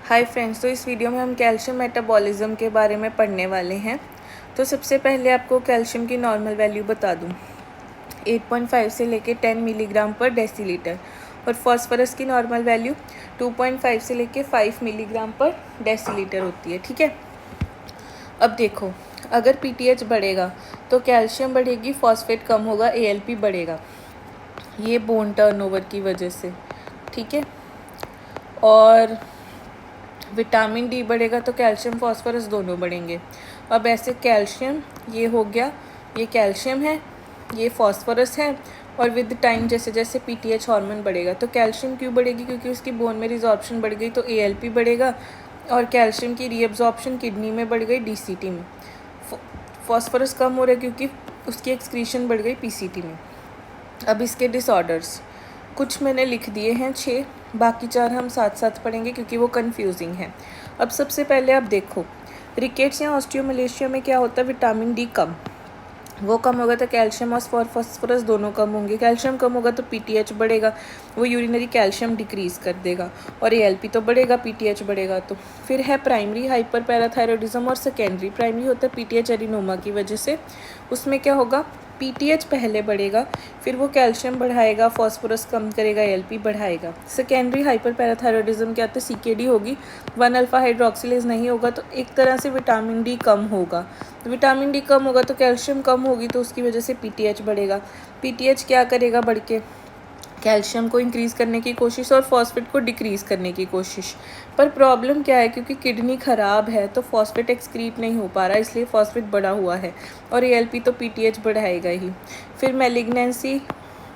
Hi friends, तो इस video में हम कैल्शियम मेटाबॉलिज्म के बारे में पढ़ने वाले हैं। तो सबसे पहले आपको कैल्शियम की नॉर्मल वैल्यू बता दूं, 8.5 से लेके 10 मिलीग्राम पर डेसीलीटर। और फॉस्फोरस की नॉर्मल वैल्यू 2.5 से लेके 5 मिलीग्राम पर डेसीलीटर होती है। ठीक है, अब देखो, अगर पीटीएच बढ़ेगा तो कैल्शियम बढ़ेगी, फॉस्फेट कम होगा, एएलपी बढ़ेगा, ये बोन टर्नओवर की वजह से। ठीक है, और विटामिन डी बढ़ेगा तो कैल्शियम फॉस्फोरस दोनों बढ़ेंगे। अब ऐसे कैल्शियम, ये हो गया, ये कैल्शियम है, ये फॉस्फोरस है, और विद टाइम जैसे जैसे पीटीएच हार्मोन बढ़ेगा तो कैल्शियम क्यों बढ़ेगी, क्योंकि उसकी बोन में रिजॉर्प्शन बढ़ गई तो एएलपी बढ़ेगा, और कैल्शियम की रीअब्जॉर्प्शन किडनी में बढ़ गई, डीसीटी में। फॉस्फोरस कम हो रहा है क्योंकि उसकी एक्सक्रीशन बढ़ गई पीसीटी में। अब इसके डिसऑर्डर्स कुछ मैंने लिख दिए हैं 6, बाकी 4 हम साथ साथ पढ़ेंगे क्योंकि वो कंफ्यूजिंग है। अब सबसे पहले आप देखो, रिकेट्स या ऑस्टियोमलेशिया में क्या होता है, विटामिन डी कम, वो कम होगा तो कैल्शियम और फॉस्फोरस दोनों कम होंगे। कैल्शियम कम होगा तो पीटीएच बढ़ेगा, वो यूरिनरी कैल्शियम डिक्रीज़ कर देगा, और एएलपी तो बढ़ेगा, पीटीएच बढ़ेगा तो। फिर है प्राइमरी हाइपर पैराथायरॉयडिज्म और सेकेंडरी। प्राइमरी होता है पीटीएच एडिनोमा की वजह से, उसमें क्या होगा, पीटीएच पहले बढ़ेगा, फिर वो कैल्शियम बढ़ाएगा, फॉस्फोरस कम करेगा, एएलपी बढ़ाएगा। सेकेंडरी हाइपर पैराथायरॉयडिज्म क्या होता है, सीकेडी होगी, 1 अल्फा हाइड्रोक्सिलेज नहीं होगा तो एक तरह से विटामिन डी कम होगा। तो विटामिन डी कम होगा तो कैल्शियम कम होगी, तो उसकी वजह से पीटीएच बढ़ेगा। पीटीएच क्या करेगा, बढ़ के कैल्शियम को इंक्रीज़ करने की कोशिश और फॉस्फेट को डिक्रीज़ करने की कोशिश। पर प्रॉब्लम क्या है, क्योंकि किडनी ख़राब है तो फॉस्फेट एक्सक्रीट नहीं हो पा रहा, इसलिए फॉस्फेट बढ़ा हुआ है, और एएलपी तो पीटीएच बढ़ाएगा ही। फिर मैलिग्नेंसी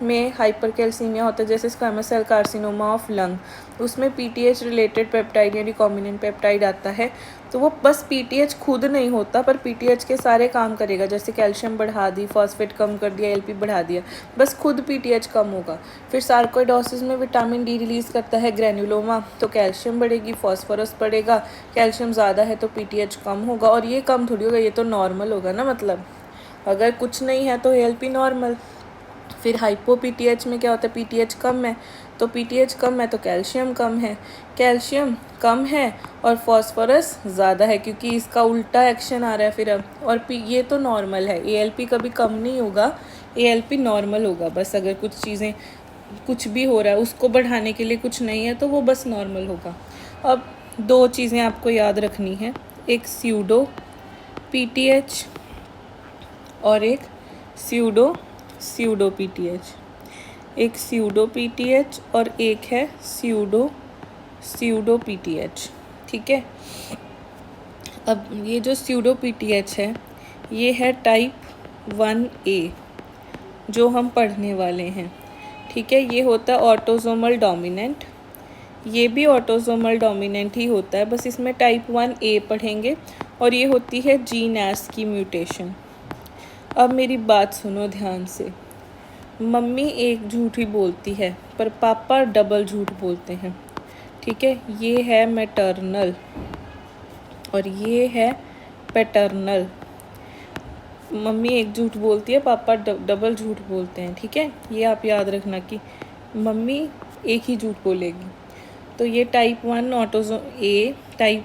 में हाइपरकैल्सीमिया होता है, जैसे squamous cell carcinoma of lung, उसमें पीटीएच रिलेटेड पेप्टाइड या रिकॉम्बिनेंट पेप्टाइड आता है। तो वो बस पीटीएच खुद नहीं होता, पर पीटीएच के सारे काम करेगा, जैसे कैल्शियम बढ़ा दी, फॉस्फेट कम कर दिया, एएलपी बढ़ा दिया, बस खुद पीटीएच कम होगा। फिर सार्कोइडोसिस में विटामिन डी रिलीज़ करता है ग्रैन्युलोमा, तो कैल्शियम बढ़ेगी, फॉस्फोरस बढ़ेगा, कैल्शियम ज़्यादा है तो पीटीएच कम होगा, और ये कम थोड़ी होगा, ये तो नॉर्मल होगा ना, मतलब अगर कुछ नहीं है तो एएलपी नॉर्मल। फिर हाइपो पीटीएच में क्या होता है, पीटीएच कम है तो पीटीएच कम है तो कैल्शियम कम है, कैल्शियम कम है और फॉस्फोरस ज़्यादा है, क्योंकि इसका उल्टा एक्शन आ रहा है फिर अब। और ये तो नॉर्मल है, एएलपी कभी कम नहीं होगा, एएलपी नॉर्मल होगा। बस अगर कुछ चीज़ें, कुछ भी हो रहा है उसको बढ़ाने के लिए कुछ नहीं है तो वो बस नॉर्मल होगा। अब 2 चीज़ें आपको याद रखनी है, एक स्यूडो पीटीएच और एक स्यूडो पीटीएच। एक स्यूडो पीटीएच और एक है स्यूडो पीटीएच। ठीक है, अब ये जो स्यूडो पीटीएच है ये है टाइप 1A जो हम पढ़ने वाले हैं। ठीक है, ये होता है ऑटोसोमल डोमिनेंट, ये भी ऑटोसोमल डोमिनेंट ही होता है, बस इसमें टाइप 1A पढ़ेंगे, और ये होती है जीनएस की म्यूटेशन। अब मेरी बात सुनो ध्यान से, मम्मी एक झूठ ही बोलती है पर पापा डबल झूठ बोलते हैं। ठीक है, ये है मैटरनल और ये है पैटर्नल। मम्मी एक झूठ बोलती है, पापा डबल झूठ बोलते हैं। ठीक है, ये आप याद रखना कि मम्मी एक ही झूठ बोलेगी। तो ये टाइप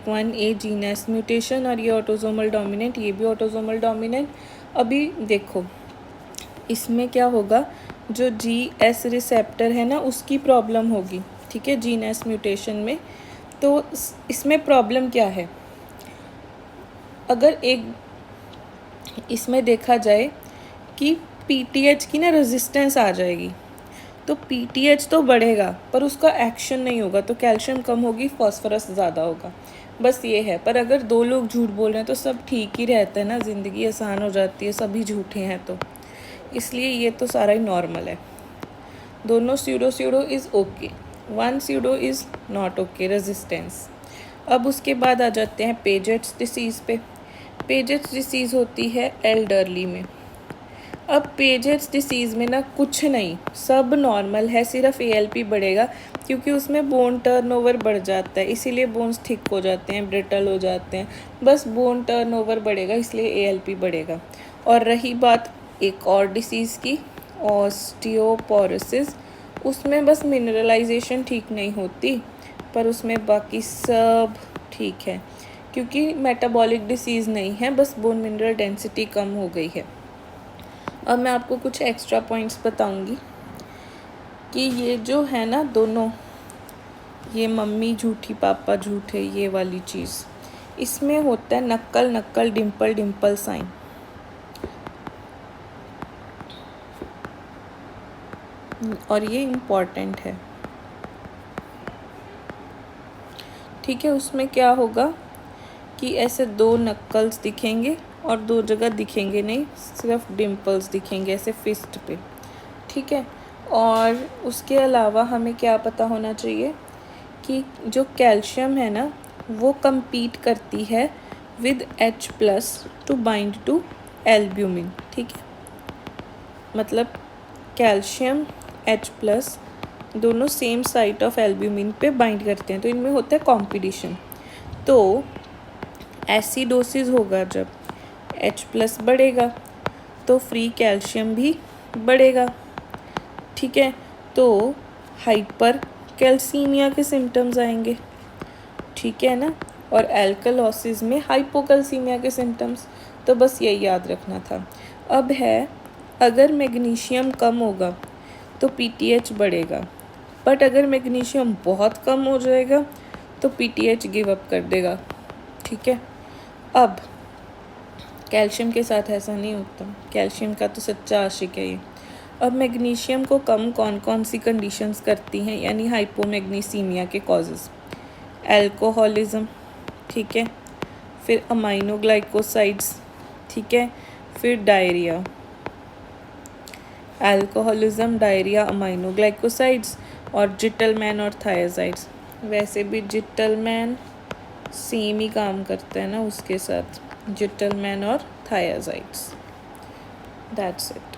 1A जीनस म्यूटेशन, और ये ऑटोसोमल डोमिनेंट, ये भी ऑटोसोमल डोमिनेंट। अभी देखो इसमें क्या होगा, जो जीएस रिसेप्टर है ना उसकी प्रॉब्लम होगी। ठीक है, जीनस म्यूटेशन में। तो इसमें प्रॉब्लम क्या है, अगर एक इसमें देखा जाए कि पीटीएच की ना रेजिस्टेंस आ जाएगी, तो पीटीएच तो बढ़ेगा पर उसका एक्शन नहीं होगा, तो कैल्शियम कम होगी, फॉस्फोरस ज़्यादा होगा, बस ये है। पर अगर 2 लोग झूठ बोल रहे हैं तो सब ठीक ही रहता है ना, ज़िंदगी आसान हो जाती है, सभी झूठे हैं तो, इसलिए ये तो सारा ही नॉर्मल है। दोनों pseudo is okay, 1 pseudo is not okay, resistance. अब उसके बाद आ जाते हैं पेजेट्स डिसीज़ पे। पेजेट्स डिसीज़ होती है एल्डरली में। अब पेजेट्स डिसीज़ में ना कुछ नहीं, सब नॉर्मल है, सिर्फ एएलपी बढ़ेगा, क्योंकि उसमें बोन टर्नओवर बढ़ जाता है, इसीलिए बोन्स थिक हो जाते हैं, ब्रिटल हो जाते हैं, बस बोन टर्नओवर बढ़ेगा इसलिए एएलपी बढ़ेगा। और रही बात एक और डिसीज़ की, ऑस्टियोपोरोसिस, उसमें बस मिनरलाइजेशन ठीक नहीं होती, पर उसमें बाकी सब ठीक है, क्योंकि मेटाबॉलिक डिसीज़ नहीं है, बस बोन मिनरल डेंसिटी कम हो गई है। अब मैं आपको कुछ एक्स्ट्रा पॉइंट्स बताऊंगी कि ये जो है ना दोनों, ये मम्मी झूठी पापा झूठे, ये वाली चीज़, इसमें होता है नक्कल नक्कल डिम्पल डिम्पल साइन। और ये इम्पॉर्टेंट है, ठीक है। उसमें क्या होगा कि ऐसे दो नक्कल्स दिखेंगे और दो जगह दिखेंगे नहीं, सिर्फ डिम्पल्स दिखेंगे ऐसे फिस्ट पे, ठीक है। और उसके अलावा हमें क्या पता होना चाहिए कि जो कैल्शियम है ना वो compete करती है with H+ to bind to albumin, ठीक है। मतलब कैल्शियम H+ दोनों सेम साइट ऑफ एल्ब्यूमिन पे बाइंड करते हैं, तो इनमें होता है कॉम्पिटिशन। तो एसिडोसिस होगा जब H+ बढ़ेगा तो फ्री कैल्शियम भी बढ़ेगा, ठीक है। तो हाइपर कैल्सीमिया के सिम्टम्स आएंगे, ठीक है ना। और एल्कलोसिस में हाइपोकैल्सीमिया के सिम्टम्स। तो बस यही याद रखना था। अब है, अगर मैग्नीशियम कम होगा तो पीटीएच बढ़ेगा, बट अगर मैग्नीशियम बहुत कम हो जाएगा तो पीटीएच गिव अप कर देगा, ठीक है। अब कैल्शियम के साथ ऐसा नहीं होता, कैल्शियम का तो सच्चा आशिक है ये। अब मैग्नीशियम को कम कौन कौन सी कंडीशंस करती हैं, यानी हाइपोमैग्नीसीमिया के कॉजेज़? अल्कोहलिज्म, ठीक है, फिर अमाइनोग्लाइकोसाइड्स, ठीक है, फिर डायरिया। अल्कोहलिज्म, डायरिया, अमाइनोग्लाइकोसाइड्स और जिटलमैन और थायाजाइड्स। वैसे भी जिटलमैन सेम ही काम करता है ना उसके साथ, जिटलमैन और थायाजाइड्स। That's it.